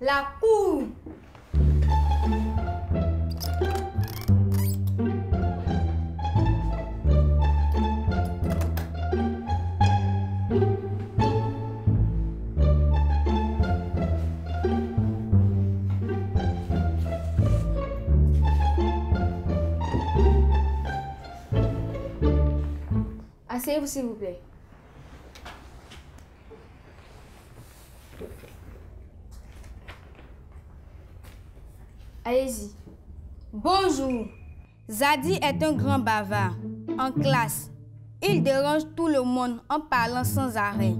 La cour. Asseyez-vous s'il vous plaît. Allez-y. Bonjour. Zadi est un grand bavard. En classe, il dérange tout le monde en parlant sans arrêt.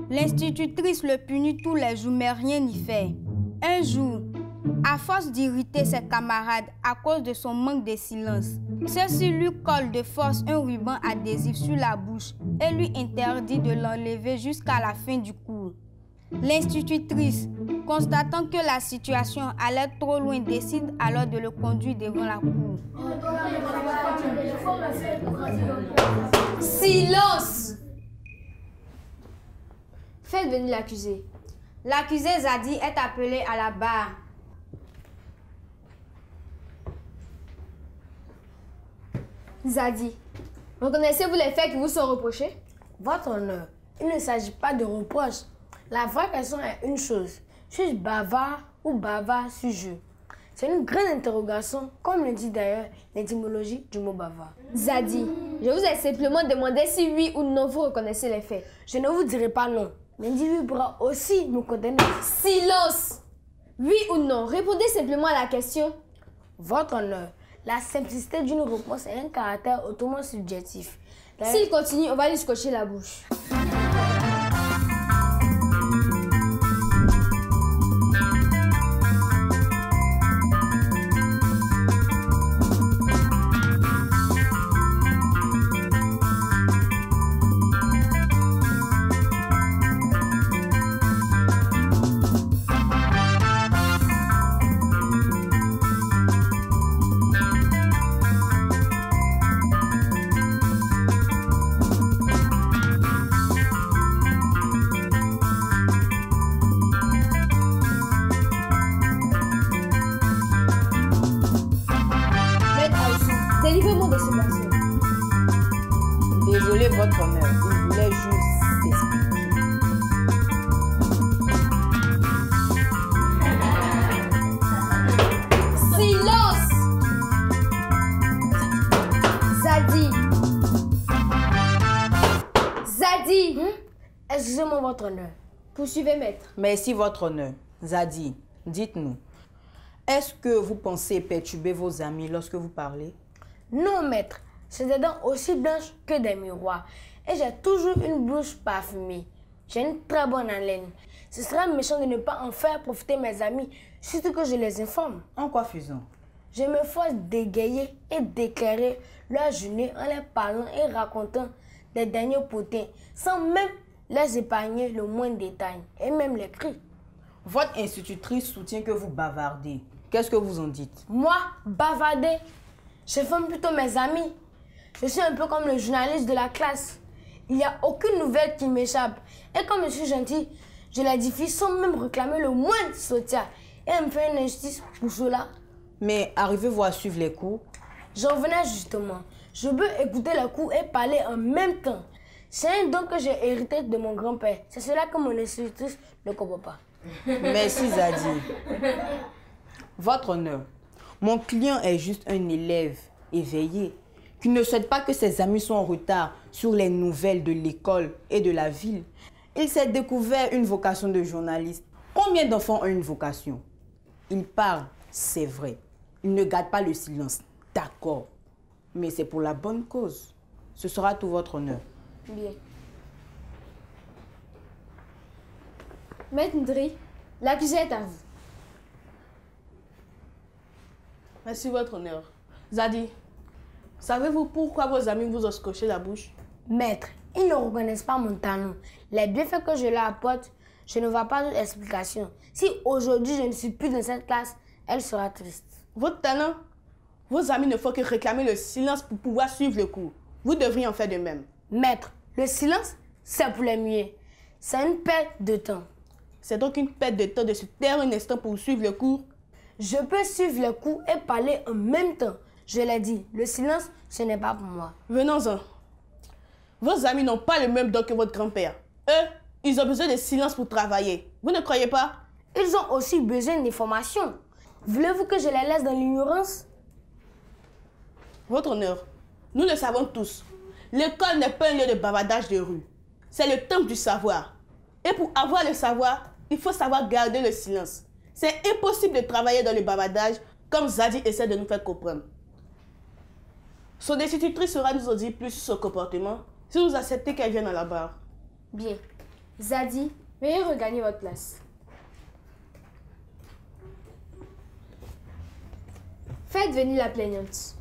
L'institutrice le punit tous les jours, mais rien n'y fait. Un jour, à force d'irriter ses camarades à cause de son manque de silence, ceux-ci lui collent de force un ruban adhésif sur la bouche et lui interdit de l'enlever jusqu'à la fin du cours. L'institutrice, constatant que la situation allait trop loin, décide alors de le conduire devant la cour. Silence! Faites venir l'accusé. L'accusé Zadi est appelé à la barre. Zadi, reconnaissez-vous les faits qui vous sont reprochés? Votre honneur, il ne s'agit pas de reproche. La vraie question est une chose. Suis-je bavard ou bavard suis-je? C'est une grande interrogation, comme le dit d'ailleurs l'étymologie du mot bavard. Zadi, je vous ai simplement demandé si oui ou non vous reconnaissez les faits. Je ne vous dirai pas non. L'individu pourra aussi nous condamner. Silence! Oui ou non? Répondez simplement à la question. Votre honneur, la simplicité d'une réponse est un caractère hautement subjectif. S'il continue, on va lui scotcher la bouche. Délivrez-moi de ce garçon. Désolé, votre honneur, il voulait juste s'expliquer. Silence! Zadi! Zadi! Excusez-moi, votre honneur. Poursuivez, maître. Merci, votre honneur. Zadi, dites-nous, est-ce que vous pensez perturber vos amis lorsque vous parlez? Non, maître. J'ai des dents aussi blanches que des miroirs. Et j'ai toujours une bouche parfumée. J'ai une très bonne haleine. Ce serait méchant de ne pas en faire profiter mes amis, surtout que je les informe. En quoi faisant? Je me force d'égayer et d'éclairer leur journée en les parlant et racontant des derniers potins, sans même les épargner le moindre détail, et même les cris. Votre institutrice soutient que vous bavardez. Qu'est-ce que vous en dites? Moi, bavarder? Je forme plutôt mes amis. Je suis un peu comme le journaliste de la classe. Il n'y a aucune nouvelle qui m'échappe. Et comme je suis gentil, je la diffuse sans même réclamer le moindre soutien. Et elle me fait une injustice pour cela. Mais arrivez-vous à suivre les cours? J'en venais justement. Je peux écouter les cours et parler en même temps. C'est un don que j'ai hérité de mon grand-père. C'est cela que mon institutrice ne comprend pas. Merci, Zadi. Votre honneur, mon client est juste un élève éveillé qui ne souhaite pas que ses amis soient en retard sur les nouvelles de l'école et de la ville. Il s'est découvert une vocation de journaliste. Combien d'enfants ont une vocation? Il parle, c'est vrai. Il ne garde pas le silence, d'accord. Mais c'est pour la bonne cause. Ce sera tout votre honneur. Bien. Maître Ndri, l'accusé est à vous. Merci, votre honneur. Zadi, savez-vous pourquoi vos amis vous ont scotché la bouche? Maître, ils ne reconnaissent pas mon talent. Les bienfaits que je leur apporte, je ne vois pas d'autre explication. Si aujourd'hui je ne suis plus dans cette classe, elle sera triste. Votre talent? Vos amis ne font que réclamer le silence pour pouvoir suivre le cours. Vous devriez en faire de même. Maître, le silence, c'est pour les muets. C'est une perte de temps. C'est donc une perte de temps de se taire un instant pour suivre le cours. Je peux suivre les cours et parler en même temps. Je l'ai dit, le silence, ce n'est pas pour moi. Venons-en. Vos amis n'ont pas le même don que votre grand-père. Eux, ils ont besoin de silence pour travailler. Vous ne croyez pas? Ils ont aussi besoin d'informations. Voulez-vous que je les laisse dans l'ignorance? Votre honneur, nous le savons tous. L'école n'est pas un lieu de bavardage de rue. C'est le temple du savoir. Et pour avoir le savoir, il faut savoir garder le silence. C'est impossible de travailler dans le bavardage comme Zadie essaie de nous faire comprendre. Son institutrice saura nous en dire plus sur son comportement si vous acceptez qu'elle vienne à la barre. Bien. Zadie, veuillez regagner votre place. Faites venir la plaignante.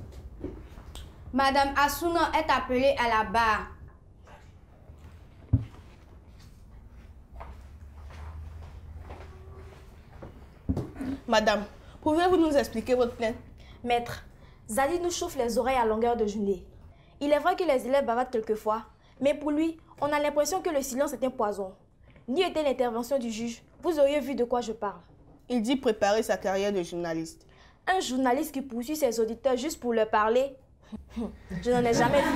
Madame Assouna est appelée à la barre. Madame, pouvez-vous nous expliquer votre plainte? Maître, Zadie nous chauffe les oreilles à longueur de journée. Il est vrai que les élèves bavardent quelquefois, mais pour lui, on a l'impression que le silence est un poison. N'y était l'intervention du juge, vous auriez vu de quoi je parle. Il dit préparer sa carrière de journaliste. Un journaliste qui poursuit ses auditeurs juste pour leur parler, je n'en ai jamais vu.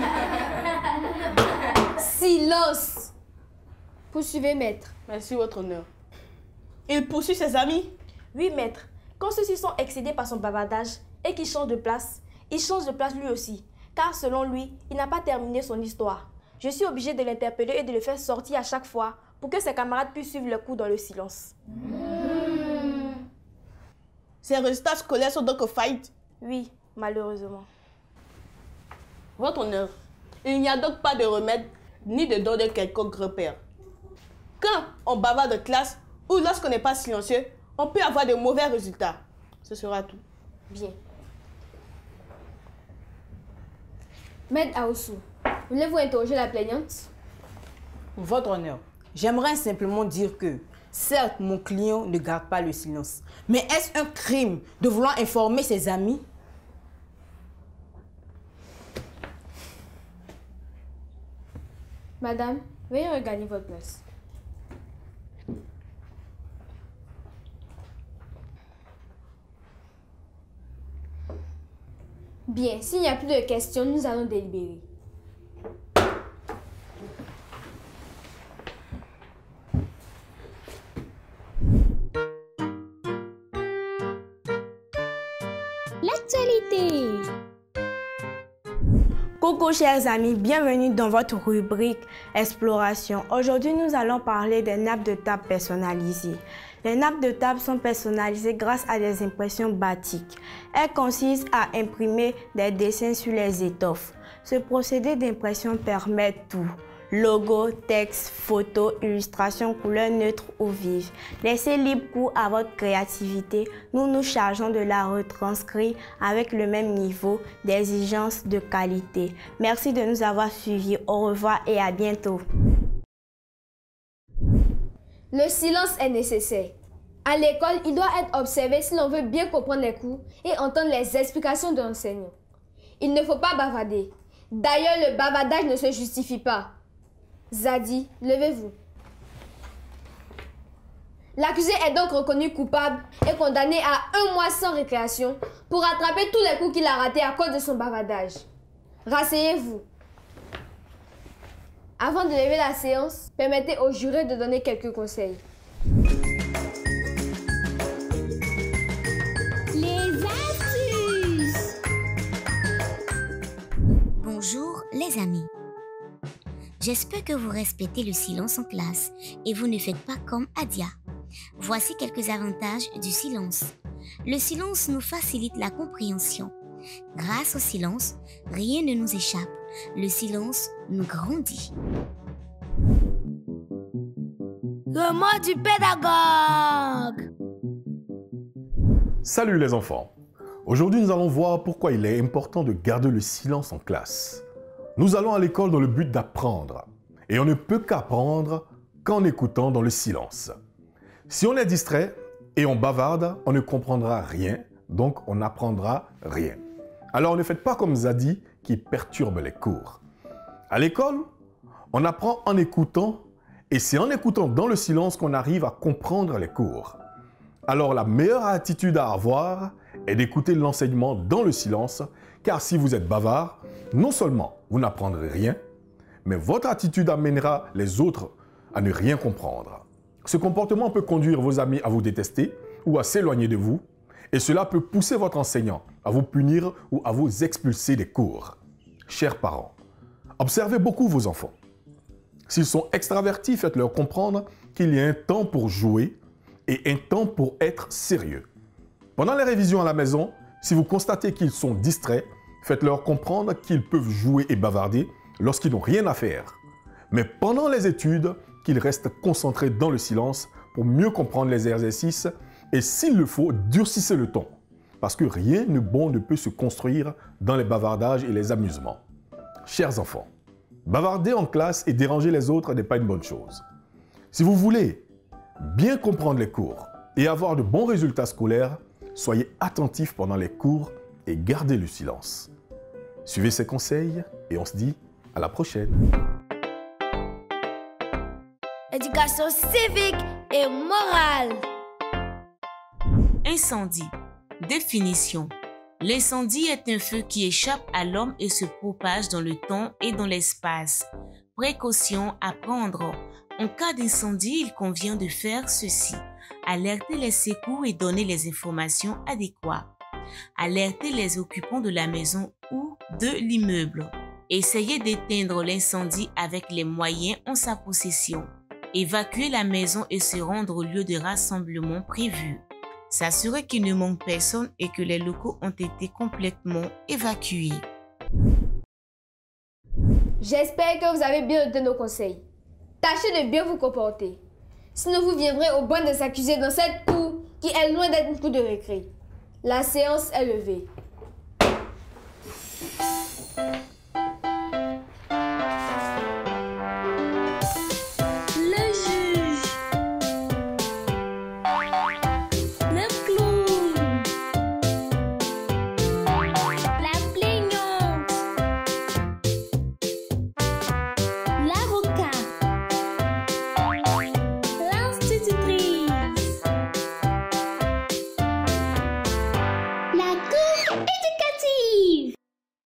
Silence! Poursuivez, maître. Merci, votre honneur. Il poursuit ses amis? Oui, maître. Quand ceux-ci sont excédés par son bavardage et qu'il change de place, il change de place lui aussi. Car selon lui, il n'a pas terminé son histoire. Je suis obligée de l'interpeller et de le faire sortir à chaque fois pour que ses camarades puissent suivre le cours dans le silence. Ses résultats scolaires sont donc en faillite? Oui, malheureusement. Votre honneur, il n'y a donc pas de remède ni de don de quelconque repère. Quand on bavarde de classe ou lorsqu'on n'est pas silencieux, on peut avoir de mauvais résultats. Ce sera tout. Bien. Maître Aoussou, voulez-vous interroger la plaignante? Votre honneur, j'aimerais simplement dire que, certes, mon client ne garde pas le silence. Mais est-ce un crime de vouloir informer ses amis? Madame, veuillez regagner votre place. Bien, s'il n'y a plus de questions, nous allons délibérer. L'actualité. Coucou chers amis, bienvenue dans votre rubrique Exploration. Aujourd'hui, nous allons parler des nappes de table personnalisées. Les nappes de table sont personnalisées grâce à des impressions batiques. Elles consistent à imprimer des dessins sur les étoffes. Ce procédé d'impression permet tout. Logo, texte, photos, illustrations, couleurs neutres ou vives. Laissez libre cours à votre créativité. Nous nous chargeons de la retranscrire avec le même niveau d'exigence de qualité. Merci de nous avoir suivis. Au revoir et à bientôt. Le silence est nécessaire. À l'école, il doit être observé si l'on veut bien comprendre les cours et entendre les explications de l'enseignant. Il ne faut pas bavarder. D'ailleurs, le bavardage ne se justifie pas. Zadie, levez-vous. L'accusé est donc reconnu coupable et condamné à 1 mois sans récréation pour rattraper tous les cours qu'il a ratés à cause de son bavardage. Rasseyez-vous. Avant de lever la séance, permettez au juré de donner quelques conseils. Les astuces. Bonjour les amis. J'espère que vous respectez le silence en classe et vous ne faites pas comme Adia. Voici quelques avantages du silence. Le silence nous facilite la compréhension. Grâce au silence, rien ne nous échappe. Le silence nous grandit. Le mot du pédagogue. Salut les enfants. Aujourd'hui, nous allons voir pourquoi il est important de garder le silence en classe. Nous allons à l'école dans le but d'apprendre. Et on ne peut qu'apprendre qu'en écoutant dans le silence. Si on est distrait et on bavarde, on ne comprendra rien, donc on n'apprendra rien. Alors ne faites pas comme Zadie qui perturbe les cours. À l'école, on apprend en écoutant Et c'est en écoutant dans le silence qu'on arrive à comprendre les cours. Alors la meilleure attitude à avoir est d'écouter l'enseignement dans le silence, car si vous êtes bavard, non seulement vous n'apprendrez rien, mais votre attitude amènera les autres à ne rien comprendre. Ce comportement peut conduire vos amis à vous détester ou à s'éloigner de vous, et cela peut pousser votre enseignant à vous punir ou à vous expulser des cours. Chers parents, observez beaucoup vos enfants. S'ils sont extravertis, faites-leur comprendre qu'il y a un temps pour jouer et un temps pour être sérieux. Pendant les révisions à la maison, si vous constatez qu'ils sont distraits, faites-leur comprendre qu'ils peuvent jouer et bavarder lorsqu'ils n'ont rien à faire. Mais pendant les études, qu'ils restent concentrés dans le silence pour mieux comprendre les exercices et s'il le faut, durcissez le ton. Parce que rien de bon ne peut se construire dans les bavardages et les amusements. Chers enfants, bavarder en classe et déranger les autres n'est pas une bonne chose. Si vous voulez bien comprendre les cours et avoir de bons résultats scolaires, soyez attentifs pendant les cours et gardez le silence. Suivez ces conseils et on se dit à la prochaine. Éducation civique et morale. Incendie. Définition. L'incendie est un feu qui échappe à l'homme et se propage dans le temps et dans l'espace. Précaution à prendre. En cas d'incendie, il convient de faire ceci. Alerter les secours et donner les informations adéquates. Alerter les occupants de la maison ou de l'immeuble. Essayez d'éteindre l'incendie avec les moyens en sa possession. Évacuer la maison et se rendre au lieu de rassemblement prévu. S'assurer qu'il ne manque personne et que les locaux ont été complètement évacués. J'espère que vous avez bien noté nos conseils. Tâchez de bien vous comporter. Sinon vous viendrez au banc des accusés dans cette cour qui est loin d'être une cour de récré. La séance est levée.